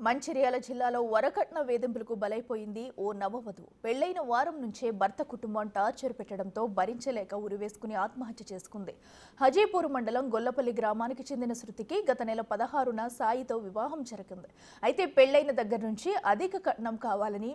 మంచిర్యాల జిల్లాలో వరకట్న వేధింపులకు బలైపోయింది ఓ నవవధువు. పెళ్లైన వారం నుంచే భర్త కుటుంబం టార్చర్ పెట్టడంతో భరించలేక ఉరివేసుకుని ఆత్మహత్య చేసుకుంది. హజీపూర్ మండలం గొల్లపల్లి గ్రామానికి చెందిన శృతికి గత నెల 16న సాయితో వివాహం జరిగింది. అయితే పెళ్లైన దగ్గర నుంచి అధిక కట్నం కావాలని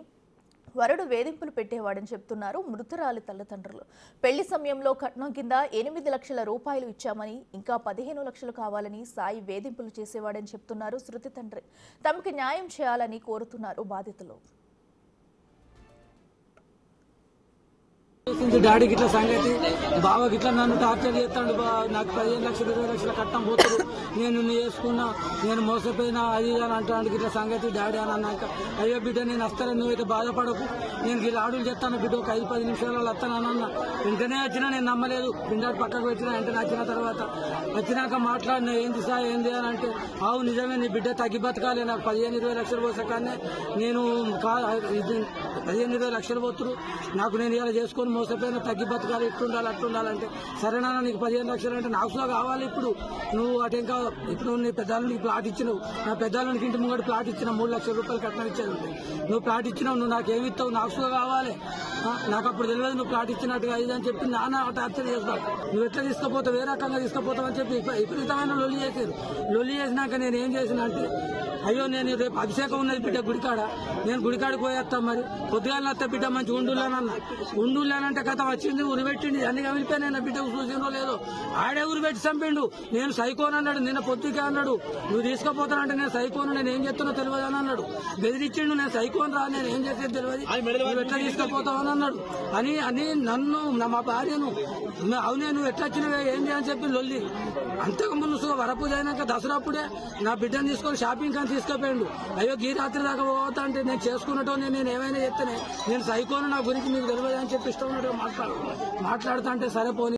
వరుడు వేధింపులు పెట్టేవాడని చెప్తున్నారు మృతురాలి తల్లిదండ్రులు. పెళ్లి సమయంలో కట్నం కింద 8 లక్షల రూపాయలు ఇచ్చామని, ఇంకా 15 లక్షలు కావాలని సాయి వేధింపులు చేసేవాడని చెప్తున్నారు శృతి తండ్రి. తమకి న్యాయం చేయాలని కోరుతున్నారు బాధితులు. డాడీ గిట్ల సంగతి బావ గిట్లా నన్ను టార్చర్ చేస్తాడు. నాకు 15 లక్షలు 20 లక్షల కట్టం పోతాడు, నేను చేసుకున్నా, నేను మోసపోయినా అది అని అంటాడు గిట్ల సంగతి. డాడీ అని అన్నాక అయ్యో బిడ్డ నేను వస్తాను, నువ్వైతే బాధపడకు, నేను గిట్ల ఆడులు చెప్తాను బిడ్డ, ఒక 5-10 నిమిషాలలో వస్తాను అన్న. వెంటనే వచ్చినా నేను నమ్మలేదు. పిండాడు పక్కకు వచ్చిన వెంటనే వచ్చిన తర్వాత వచ్చినాక మాట్లాడినా ఏంది సార్ ఏంది అని అంటే, ఆవు నిజమే నీ బిడ్డ తగ్గి బతకాలి, నాకు 15-20 లక్షలు పోసాకనే నేను 15-20 లక్షలు పోతురు, నాకు నేను ఇలా చేసుకొని మోసపోయినా తగ్గి బతకాలి, ఇట్టుండాలి అట్టుండాలంటే సరేనా నీకు 15 లక్షలు అంటే నాకు సో కావాలి. ఇప్పుడు నువ్వు అటు ఇంకా ఇప్పుడు నీ పెద్దాళ్ళకి ప్లాట్ ఇచ్చినావు, నా పెద్దాళ్ళకి ఇంటి ముంగడు ప్లాట్ ఇచ్చిన 3 లక్షల రూపాయలు కట్నం ఇచ్చేది ఉంటాయి. నువ్వు ప్లాట్ ఇచ్చినావు, నువ్వు నాకేమి ఇస్తావు, నాకు సో కావాలి, నాకు అప్పుడు తెలియదు నువ్వు ప్లాట్ ఇచ్చినట్టుగా ఇది అని చెప్పి నాన్న టార్చర్ చేస్తావు. నువ్వు ఎట్లా తీసుకుపోతావు, ఏ రకంగా తీసుకుపోతావు అని చెప్పి విపరీతమైన లొల్లి చేశారు. లొల్లి చేసినాక నేను ఏం చేసిన అంటే, అయ్యో నేను రేపు అభిషేకం ఉన్నది బిడ్డ గుడికాడ, నేను గుడికాడికి పోయేస్తాను, మరి పొద్దుగాల వస్తా బిడ్డ మంచి ఉండులేనన్నా. ఉండులేనంటే కథ వచ్చింది, ఉరిపెట్టింది, అన్ని కమిలిపోయినా బిడ్డ చూసిందో లేదో, ఆడే ఉరిపెట్టి చంపిండు. నేను సైకోన్ అన్నాడు, నిన్న పొద్దుకే అన్నాడు, నువ్వు తీసుకుపోతానంటే నేను సైకోను, నేను ఏం చేస్తున్నా తెలియదు అని అన్నాడు. బెదిరించిండు, నేను సైకోన్ రా, నేను ఏం చేసేది తెలియదు, నువ్వు ఎట్లా తీసుకుపోతావు అని అన్నాడు. అని నన్ను మా భార్యను అవునే నువ్వు ఎట్లా వచ్చినవే ఏంటి అని చెప్పి లొల్లి. అంతకుముందు వరపూజ అయినాక దసరా అప్పుడే నా బిడ్డను తీసుకొని షాపింగ్ కానీ తీసుకుపోయాడు. అయ్యో ఈ రాత్రి దాకా పోతా అంటే నేను చేసుకున్నట్టు నేను ఏమైనా చెప్తానే, నేను సైకోను, నా గురించి మీకు తెలియదు అని చెప్పి ఇష్టం ఉన్నట్టుగా మాట్లాడుతా అంటే సరే పోనీ